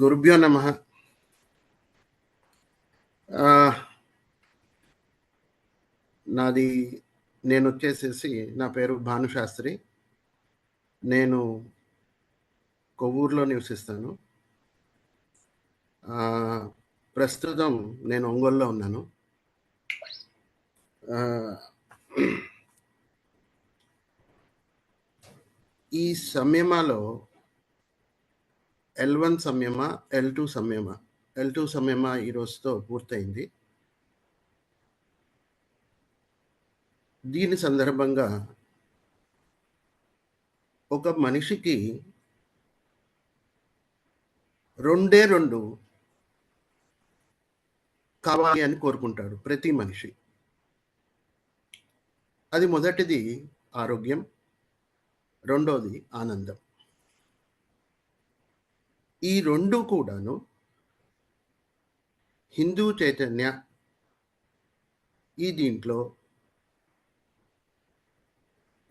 గురుభ్యో నమః. నేనొచ్చేసేసి నా పేరు భానుశాస్త్రి. నేను కొవ్వూరులో నివసిస్తాను. ప్రస్తుతం నేను ఒంగోలులో ఉన్నాను. ఈ సంయమలో L1 సంయమ, L2 సంయమ. L2 సంయమ ఈ రోజుతో పూర్తయింది. దీని సందర్భంగా ఒక మనిషికి రెండే రెండు కావాలి అని కోరుకుంటాడు ప్రతి మనిషి. అది మొదటిది ఆరోగ్యం, రెండోది ఆనందం. ఈ రెండు కూడాను హిందూ చైతన్య ఈ దీంట్లో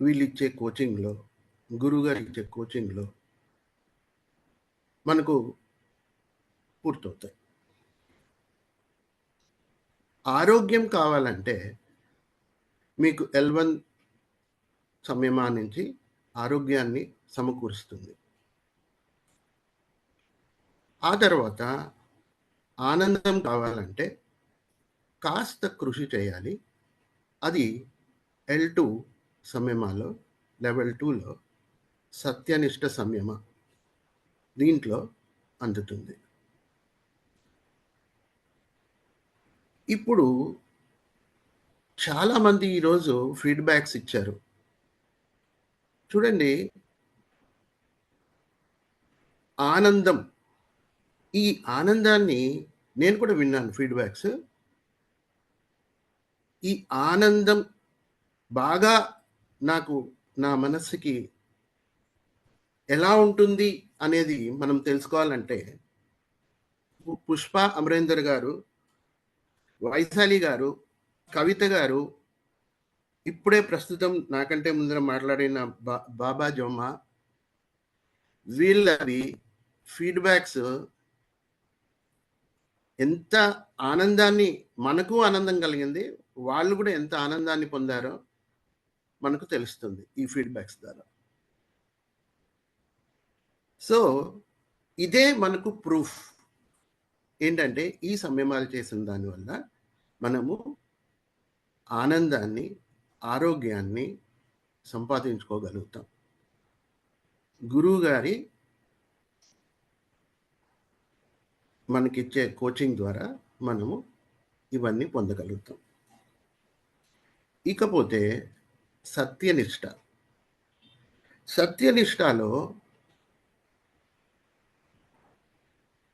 వీళ్ళిచ్చే కోచింగ్లో, గురువుగారు ఇచ్చే కోచింగ్లో మనకు పూర్తవుతాయి. ఆరోగ్యం కావాలంటే మీకు L1 సంయమా నుంచి ఆరోగ్యాన్ని సమకూరుస్తుంది. ఆ తర్వాత ఆనందం కావాలంటే కాస్త కృషి చేయాలి. అది L2 సంయమాలో, లెవెల్ 2లో సత్యనిష్ట సంయమ దీంట్లో అందుతుంది. ఇప్పుడు చాలామంది ఈరోజు ఫీడ్బ్యాక్స్ ఇచ్చారు. చూడండి, ఆనందం, ఈ ఆనందాన్ని నేను కూడా విన్నాను ఫీడ్బ్యాక్స్. ఈ ఆనందం బాగా నాకు నా మనస్సుకి ఎలా ఉంటుంది అనేది మనం తెలుసుకోవాలంటే పుష్ప అమరేందర్ గారు, వైశాలి గారు, కవిత గారు, ఇప్పుడే ప్రస్తుతం నాకంటే ముందర మాట్లాడిన బాబా జోమా, వీళ్ళవి ఫీడ్బ్యాక్స్ ఎంత ఆనందాన్ని, మనకు ఆనందం కలిగింది, వాళ్ళు కూడా ఎంత ఆనందాన్ని పొందారో మనకు తెలుస్తుంది ఈ ఫీడ్బ్యాక్స్ ద్వారా. సో ఇదే మనకు ప్రూఫ్ ఏంటంటే ఈ సంయమాలు చేసిన దానివల్ల మనము ఆనందాన్ని, ఆరోగ్యాన్ని సంపాదించుకోగలుగుతాం. గురువు గారి మనకిచ్చే కోచింగ్ ద్వారా మనము ఇవన్నీ పొందగలుగుతాం. ఇకపోతే సత్యనిష్ట. సత్యనిష్టలో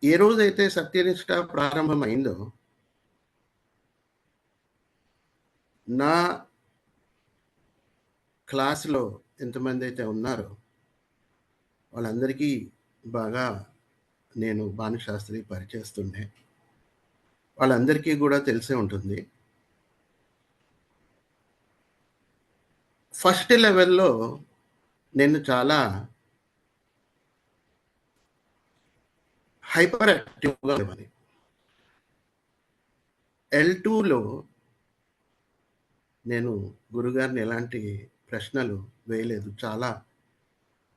ఏ రోజైతే సత్యనిష్ట ప్రారంభమైందో నా క్లాసులో ఎంతమంది అయితే ఉన్నారో వాళ్ళందరికీ బాగా నేను భానుశాస్త్రి పరిచయిస్తుండే. వాళ్ళందరికీ కూడా తెలిసే ఉంటుంది. ఫస్ట్ లెవెల్లో నేను చాలా హైపర్ యాక్టివ్గా ఉండేవాడిని. L2లో నేను గురుగారిని ఎలాంటి ప్రశ్నలు వేయలేదు. చాలా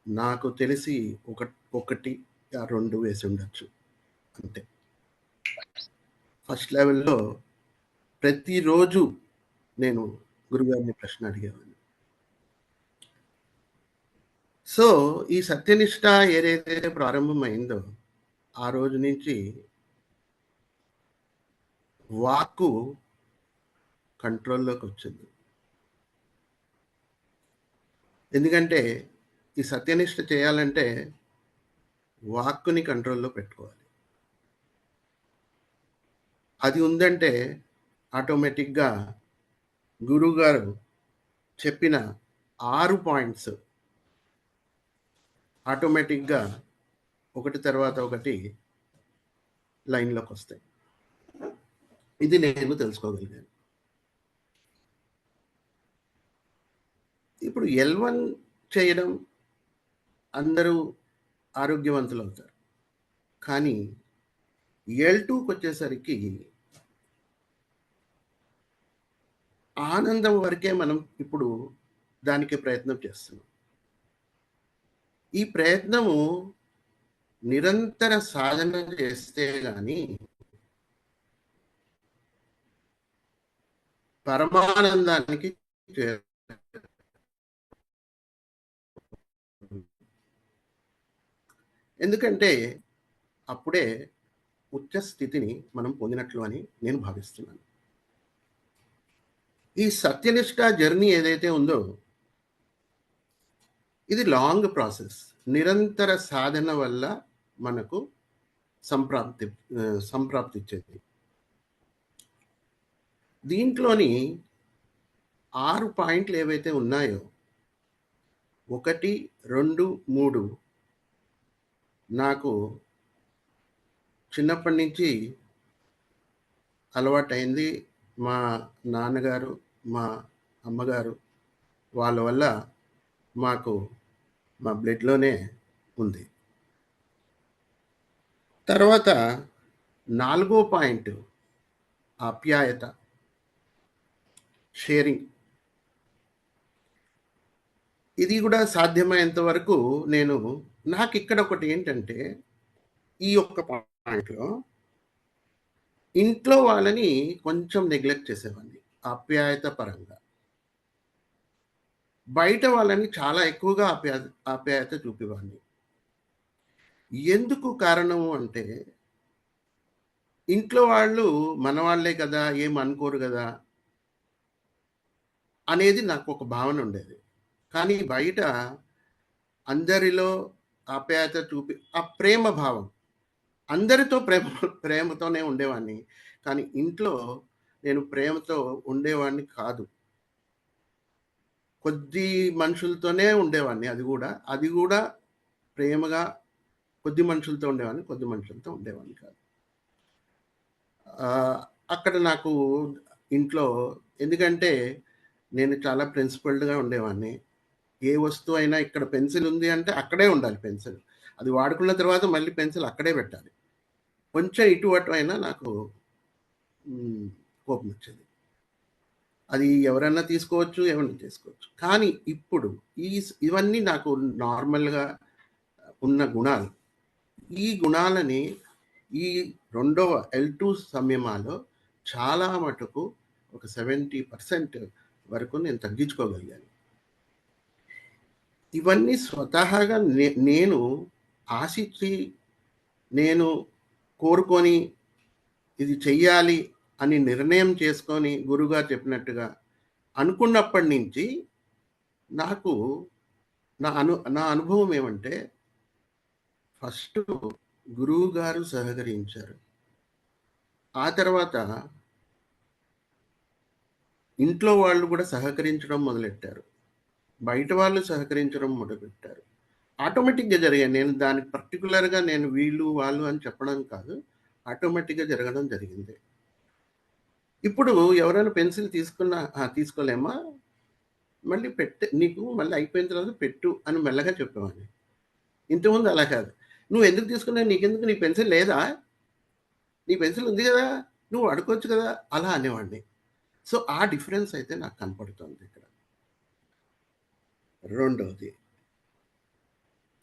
నాకు తెలిసి ఒకటి రెండు వేసి ఉండొచ్చు అంతే. ఫస్ట్ లెవెల్లో ప్రతిరోజు నేను గురుగారిని ప్రశ్న అడిగేవాడిని. సో ఈ సత్యనిష్ట ఏదైతే ప్రారంభమైందో ఆ రోజు నుంచి వాక్కు కంట్రోల్లోకి వచ్చింది. ఎందుకంటే ఈ సత్యనిష్ట చేయాలంటే వాక్కుని కంట్రోల్లో పెట్టుకోవాలి. అది ఉందంటే ఆటోమేటిక్గా గురువుగారు చెప్పిన 6 పాయింట్స్ ఆటోమేటిక్గా ఒకటి తర్వాత ఒకటి లైన్లోకి వస్తాయి. ఇది నేను తెలుసుకోగలిగాను. ఇప్పుడు L1 చేయడం అందరూ ఆరోగ్యవంతులు అవుతారు. కానీ L2కొచ్చేసరికి ఆనందం వరకే మనం ఇప్పుడు దానికి ప్రయత్నం చేస్తున్నాం. ఈ ప్రయత్నము నిరంతర సాధన చేస్తే గాని పరమానందానికి చేరు. ఎందుకంటే అప్పుడే ఉచ్చ స్థితిని మనం పొందినట్లు అని నేను భావిస్తున్నాను. ఈ సత్యనిష్ట జర్నీ ఏదైతే ఉందో ఇది లాంగ్ ప్రాసెస్. నిరంతర సాధన వల్ల మనకు సంప్రాప్తిచ్చేది. దీంట్లోని 6 పాయింట్లు ఏవైతే ఉన్నాయో 1, 2, 3 నాకు చిన్నప్పటి నుంచి అలవాటైంది. మా నాన్నగారు, మా అమ్మగారు వాళ్ళ వల్ల మాకు మా బ్లడ్‌లోనే ఉంది. తర్వాత 4 పాయింట్ ఆప్యాయత, షేరింగ్. ఇది కూడా సాధ్యమైనంత వరకు నాకిక్కడ ఒకటి ఏంటంటే ఈ ఒక్క పాయింట్‌లో ఇంట్లో వాళ్ళని కొంచెం నెగ్లెక్ట్ చేసేవాడిని ఆప్యాయత పరంగా. బయట వాళ్ళని చాలా ఎక్కువగా ఆప్యాయత చూపేవాడిని. ఎందుకు కారణము అంటే ఇంట్లో వాళ్ళు మనవాళ్ళే కదా, ఏమనుకోరు కదా అనేది నాకు ఒక భావన ఉండేది. కానీ బయట అందరిలో ఆప్యాయత చూపి ఆ ప్రేమ భావం అందరితో ప్రేమతోనే ఉండేవాడిని. కానీ ఇంట్లో నేను ప్రేమతో ఉండేవాడిని కాదు. కొద్ది మనుషులతోనే ఉండేవాడిని. అది కూడా ప్రేమగా కొద్ది మనుషులతో ఉండేవాడిని. కొద్ది మనుషులతో ఉండేవాడిని కాదు. అక్కడ నాకు ఇంట్లో ఎందుకంటే నేను చాలా ప్రిన్సిపల్డ్‌గా ఉండేవాడిని. ఏ వస్తువు అయినా ఇక్కడ పెన్సిల్ ఉంది అంటే అక్కడే ఉండాలి పెన్సిల్. అది వాడుకున్న తర్వాత మళ్ళీ పెన్సిల్ అక్కడే పెట్టాలి. కొంచెం ఇటు అటు అయినా నాకు కోపం వచ్చేది. అది ఎవరైనా తీసుకోవచ్చు, ఏమైనా చేసుకోవచ్చు. కానీ ఇప్పుడు ఇవన్నీ నాకు నార్మల్‌గా ఉన్న గుణాలు. ఈ గుణాలని ఈ రెండవ L2 సంయమాలో చాలా మటుకు ఒక 70% వరకు నేను తగ్గించుకోగలిగాను. ఇవన్నీ స్వతహాగా నేను ఆశించి, నేను కోరుకొని ఇది చెయ్యాలి అని నిర్ణయం చేసుకొని గురువుగారు చెప్పినట్టుగా అనుకున్నప్పటి నుంచి నాకు నా అనుభవం ఏమంటే ఫస్ట్ గురువుగారు సహకరించారు. ఆ తర్వాత ఇంట్లో వాళ్ళు కూడా సహకరించడం మొదలెట్టారు. బయట వాళ్ళు సహకరించడం మొదలుపెట్టారు. ఆటోమేటిక్‌గా జరిగాయి. నేను దానికి పర్టిక్యులర్‌గా నేను వీళ్ళు, వాళ్ళు అని చెప్పడం కాదు. ఆటోమేటిక్‌గా జరగడం జరిగింది. ఇప్పుడు ఎవరైనా పెన్సిల్ తీసుకున్నా, తీసుకోలేమా? మళ్ళీ నీకు మళ్ళీ అయిపోయిన తర్వాత పెట్టు అని మెల్లగా చెప్పేవాడిని. ఇంతకుముందు అలా కాదు. నువ్వెందుకు తీసుకున్నావు? నీకెందుకు? నీ పెన్సిల్ లేదా? నీ పెన్సిల్ ఉంది గదా! నువ్వు వాడుకోవచ్చు కదా! అలా అనేవాడిని. సో, ఆ డిఫరెన్స్ అయితే నాకు కనపడుతోంది ఇక్కడ. రెండోది.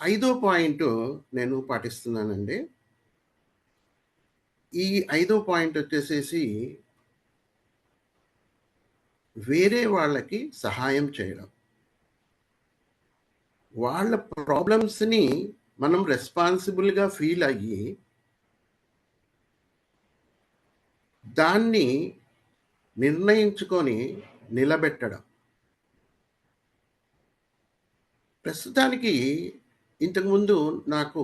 5వ పాయింటు నేను పాటిస్తున్నానండి. ఈ 5వ పాయింట్ వచ్చేసేసి వేరే వాళ్ళకి సహాయం చేయడం. వాళ్ళ ప్రాబ్లమ్స్‌ని మనం రెస్పాన్సిబుల్‌గా ఫీల్ అయ్యి దాన్ని నిర్ణయించుకొని నిలబెట్టడం. ప్రస్తుతానికి ఇంతకుముందు నాకు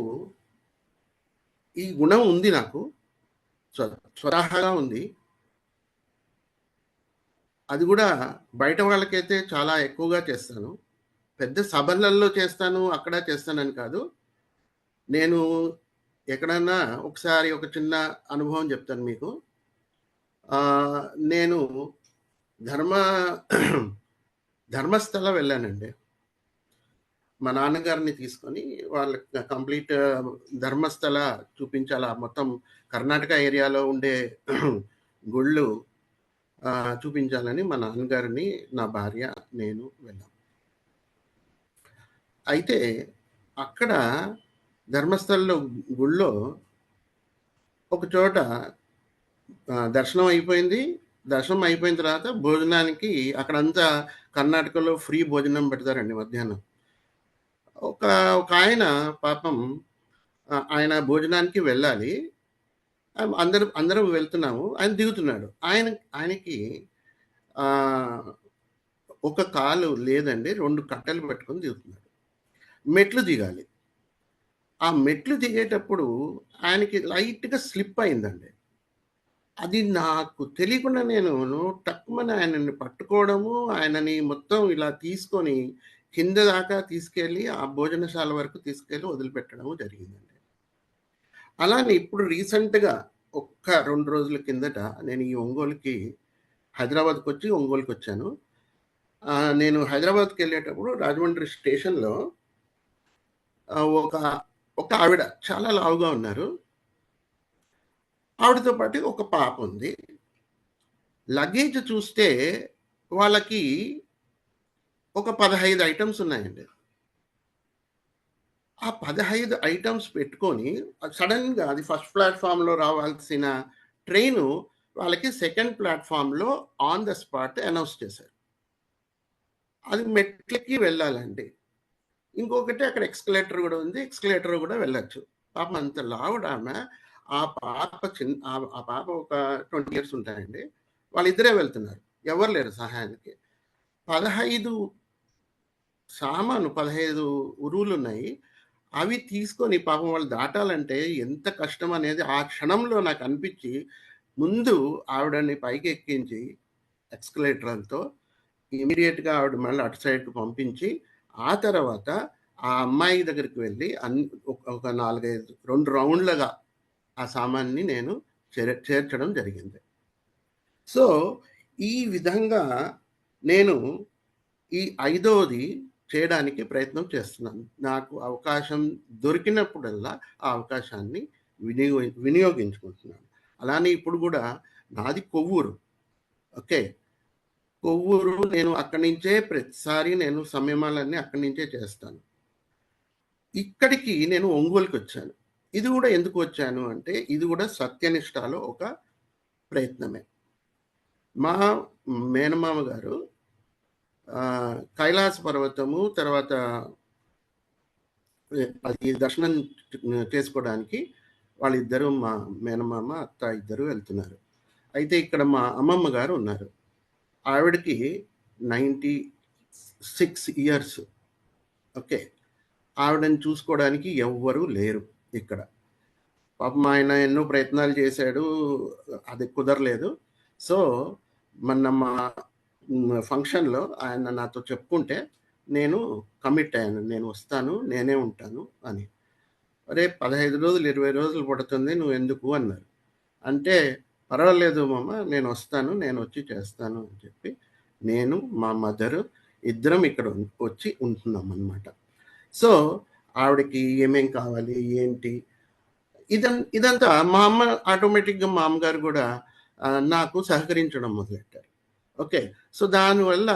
ఈ గుణం ఉంది నాకు. స్వతహాగా ఉంది. అది కూడా బయట వాళ్ళకైతే చాలా ఎక్కువగా చేస్తాను. పెద్ద సభలలో చేస్తాను, అక్కడ చేస్తానని కాదు. నేను ఎక్కడన్నా ఒకసారి ఒక చిన్న అనుభవం చెప్తాను మీకు. నేను ధర్మస్థల వెళ్ళానండి. మా నాన్నగారిని తీసుకొని వాళ్ళకి కంప్లీట్ ధర్మస్థల చూపించాలా మొత్తం కర్ణాటక ఏరియాలో ఉండే గుళ్ళు చూపించాలని మా నాన్నగారిని, నా భార్య, నేను వెళ్ళాం. అయితే అక్కడ ధర్మస్థలంలో గుళ్ళో ఒక చోట దర్శనం అయిపోయింది. దర్శనం అయిపోయిన తర్వాత భోజనానికి అక్కడంతా కర్ణాటకలో ఫ్రీ భోజనం పెడతారండి మధ్యాహ్నం. ఒక ఒక ఆయన పాపం ఆయన భోజనానికి వెళ్ళాలి. అందరం వెళ్తున్నాము. ఆయన దిగుతున్నాడు. ఆయనకి ఒక కాలు లేదండి. 2 కట్టెలు పెట్టుకొని దిగుతున్నాడు. మెట్లు దిగాలి. ఆ మెట్లు దిగేటప్పుడు ఆయనకి లైట్‌గా స్లిప్ అయిందండి. అది నాకు తెలియకుండా నేను టక్కుమని ఆయనని పట్టుకోవడము, ఆయనని మొత్తం ఇలా తీసుకొని కింద దాకా తీసుకెళ్ళి ఆ భోజనశాల వరకు తీసుకెళ్ళి వదిలిపెట్టడము జరిగిందండి. అలానే ఇప్పుడు రీసెంట్‌గా ఒక్క 2 రోజుల కిందట నేను ఈ ఒంగోలుకి హైదరాబాద్‌కొచ్చి ఒంగోలుకొచ్చాను. నేను హైదరాబాద్‌కెళ్ళేటప్పుడు రాజమండ్రి స్టేషన్‌లో ఒక ఆవిడ చాలా లావుగా ఉన్నారు. ఆవిడతో పాటు ఒక పాప ఉంది. లగేజ్ చూస్తే వాళ్ళకి ఒక 15 ఐటెమ్స్ ఉన్నాయండి. ఆ 15 ఐటెమ్స్ పెట్టుకొని సడెన్‌గా అది ఫస్ట్ ప్లాట్‌ఫార్మ్‌లో రావాల్సిన ట్రైను వాళ్ళకి సెకండ్ ప్లాట్‌ఫార్మ్‌లో ఆన్ ద స్పాట్ అనౌన్స్ చేశారు. అది మెట్లెక్కి వెళ్ళాలండి. ఇంకొకటి అక్కడ ఎక్స్‌కలేటర్ గూడా ఉంది. ఎక్స్‌కలేటర్ గూడా వెళ్ళొచ్చు. పాపం అంత లావుడామె. ఆ ఆ పాప ఒక 20 ఇయర్స్ ఉంటాయండి. వాళ్ళిద్దరే వెళ్తున్నారు. ఎవరు లేరు సహాయానికి. 15 15 ఉరువులున్నాయి. అవి తీసుకొని పాపం వాళ్ళు దాటాలంటే ఎంత కష్టం అనేది ఆ క్షణంలో నాకనిపిచ్చి, ముందు ఆవిడని పైకెక్కించి ఎక్స్‌కలేటర్‌లతో ఇమ్మీడియేట్‌గా ఆవిడ మళ్ళీ అటు సైడ్‌కి పంపించి, ఆ తర్వాత ఆ అమ్మాయి దగ్గరికి వెళ్ళి ఒక 4, 5 2 రౌండ్లుగా ఆ సామాన్ని నేను చేర్చడం జరిగింది. సో, ఈ విధంగా నేను ఈ ఐదోది చేయడానికి ప్రయత్నం చేస్తున్నాను. నాకు అవకాశం దొరికినప్పుడల్లా ఆ అవకాశాన్ని వినియోగించుకుంటున్నాను. అలానే ఇప్పుడు గూడా నాది కొవ్వూరు. ఓకే. కొవ్వూరు నేను అక్కడి నుంచే ప్రతిసారి నేను సంయమాలన్నీ అక్కడి నుంచే చేస్తాను. ఇక్కడికి నేను ఒంగోలుకొచ్చాను. ఇది గూడా ఎందుకు వచ్చాను అంటే, ఇది గూడా సత్యనిష్టలో ఒక ప్రయత్నమే. మా మేనమామ గారు కైలాస పర్వతము తర్వాత అది దర్శనం చేసుకోవడానికి వాళ్ళిద్దరూ మా మేనమామ, అత్త ఇద్దరు వెళ్తున్నారు. అయితే ఇక్కడ మా అమ్మమ్మ గారు ఉన్నారు. ఆవిడకి 96 ఇయర్స్. ఓకే. ఆవిడని చూసుకోవడానికి ఎవ్వరూ లేరు ఇక్కడ. పాపం ఆయన ఎన్నో ప్రయత్నాలు చేశాడు. అది కుదరలేదు. సో, మొన్న మా ఫంక్షన్‌లో ఆయన నాతో చెప్పుకుంటే నేను కమిట్ అయ్యాను. నేను వస్తాను, నేనే ఉంటాను అని. "అరే! 15 రోజులు, 20 రోజులు పడుతుంది నువ్వెందుకు" అన్నారు. అంటే, "పర్వాలేదు మామ నేనొస్తాను, నేనొచ్చి చేస్తాను" అని చెప్పి నేను, మా మదరు ఇద్దరం ఇక్కడ వచ్చి ఉంటున్నామనమాట. సో, ఆవిడకి ఏమేం కావాలి, ఏంటి ఇదంతా మా అమ్మ ఆటోమేటిక్‌గా మా అమ్మగారు గూడా నాకు సహకరించడం మొదలెట్టారు. ఓకే. సో, దానివల్ల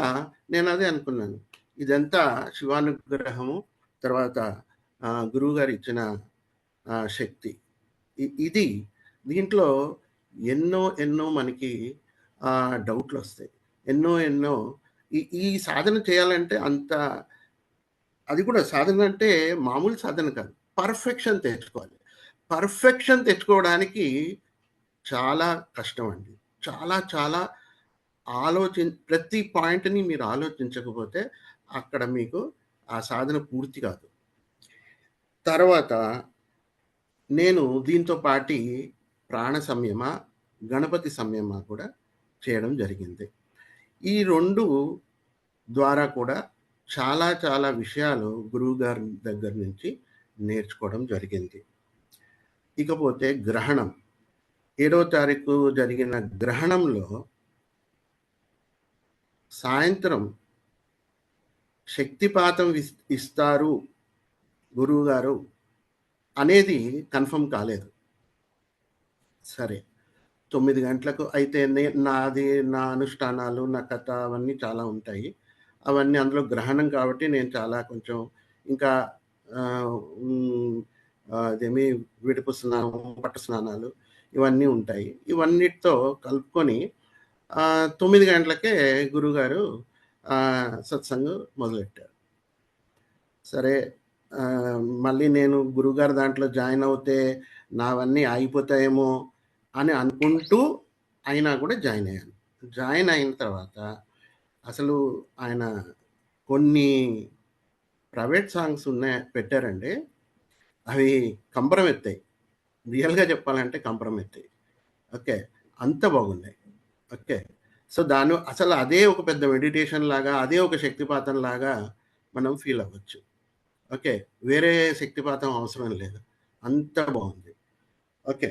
నేనదే అనుకున్నాను. ఇదంతా శివానుగ్రహము, తర్వాత గురువుగారు ఇచ్చిన శక్తి. ఇది దీంట్లో ఎన్నో మనకి డౌట్‌లొస్తాయి. ఎన్నో ఈ సాధన చేయాలంటే అది కూడా సాధన అంటే మామూలు సాధన కాదు. పర్ఫెక్షన్ తెచ్చుకోవాలి. పర్ఫెక్షన్ తెచ్చుకోవడానికి చాలా కష్టమండి. చాలా ప్రతి పాయింట్‌ని మీరు ఆలోచించకపోతే అక్కడ మీకు ఆ సాధన పూర్తి కాదు. తర్వాత నేను దీంతో పాటి ప్రాణ సంయమ, గణపతి సంయమ కూడా చేయడం జరిగింది. ఈ 2 ద్వారా కూడా చాలా విషయాలు గురువుగారి దగ్గర నుంచి నేర్చుకోవడం జరిగింది. ఇకపోతే గ్రహణం. 7వ తారీఖు జరిగిన గ్రహణంలో సాయంత్రం శక్తిపాతం ఇస్తారు గురువుగారు అనేది కన్ఫర్మ్ కాలేదు. సరే 9 గంటలకు అయితే నా అనుష్ఠానాలు, నా కథ అవన్నీ చాలా ఉంటాయి. అవన్నీ అందులో గ్రహణం కాబట్టి నేను చాలా కొంచెం ఇంకా అదేమి విడుపు స్నానం, పట్టు స్నానాలు ఇవన్నీ ఉంటాయి. ఇవన్నిటితో కలుపుకొని 9 గంటలకే గురువుగారు సత్సంగం మొదలెట్టారు. సరే మళ్ళీ నేను గురువుగారు దాంట్లో జాయిన్ అవుతే నావన్నీ ఆగిపోతాయేమో అని అనుకుంటూ అయినా కూడా జాయిన్ అయ్యాను. జాయిన్ అయిన తర్వాత అసలు ఆయన కొన్ని ప్రైవేట్ సాంగ్స్ పెట్టారండి. అవి కంపరమెత్తాయి. రియల్‌గా చెప్పాలంటే కంపరమెత్తాయి. ఓకే. అంత బాగున్నాయి. ఓకే. సో, అసలు అదే ఒక పెద్ద మెడిటేషన్ లాగా, అదే ఒక శక్తిపాతం లాగా మనం ఫీల్ అవ్వచ్చు. ఓకే. వేరే శక్తిపాతం అవసరం లేదు. అంత బాగుంది. ఓకే.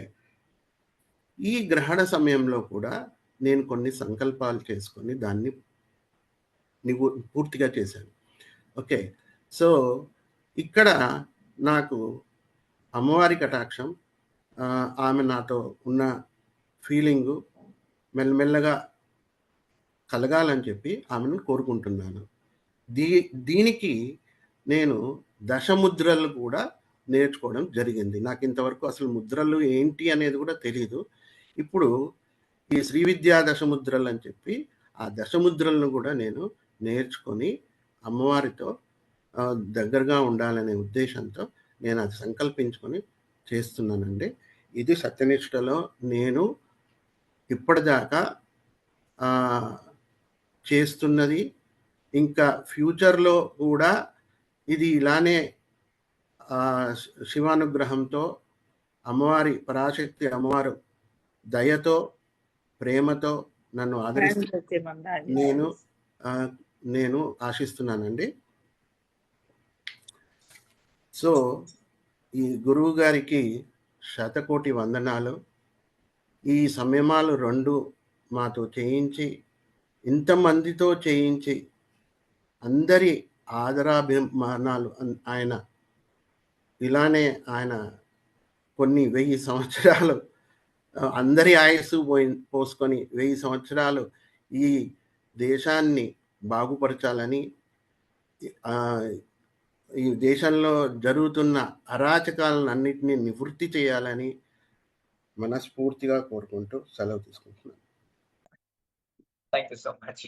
ఈ గ్రహణ సమయంలో కూడా నేను కొన్ని సంకల్పాలు చేసుకొని దాన్ని పూర్తిగా చేశాను. ఓకే. సో, ఇక్కడ నాకు అమ్మవారి కటాక్షం, ఆమె నాతో ఉన్న ఫీలింగు మెల్లమెల్లగా కలగాలని చెప్పి ఆమెను కోరుకుంటున్నాను. దీనికి నేను దశముద్రలు కూడా నేర్చుకోవడం జరిగింది. నాకు ఇంతవరకు అసలు ముద్రలు ఏంటి అనేది కూడా తెలీదు. ఇప్పుడు ఈ శ్రీ విద్యా దశముద్రలు అని చెప్పి ఆ దశముద్రలను కూడా నేను నేర్చుకొని అమ్మవారితో దగ్గరగా ఉండాలనే ఉద్దేశంతో నేను అది సంకల్పించుకొని చేస్తున్నానండి. ఇది సత్యనిష్టలో నేను ఇప్పటిదాకా చేస్తున్నది. ఇంకా ఫ్యూచర్‌లో కూడా ఇది ఇలానే శివానుగ్రహంతో అమ్మవారి పరాశక్తి అమ్మవారు దయతో, ప్రేమతో నన్ను ఆదరిస్తే నేను ఆశిస్తున్నానండి. సో, ఈ గురువు గారికి శతకోటి వందనాలు. ఈ సంయమాలు 2 మాతో చేయించి, ఇంతమందితో చేయించి, అందరి ఆదరాభిమానాలు ఆయన ఇలానే ఆయన కొన్ని 1000 సంవత్సరాలు అందరి ఆయుస్సు పోసుకొని 1000 సంవత్సరాలు ఈ దేశాన్ని బాగుపరచాలని, ఈ దేశంలో జరుగుతున్న అరాచకాలన్నిటినీ నివృత్తి చేయాలని మనస్ఫూర్తిగా కోరుకుంటూ సెలవు తీసుకుంటున్నాను. Thank you so much.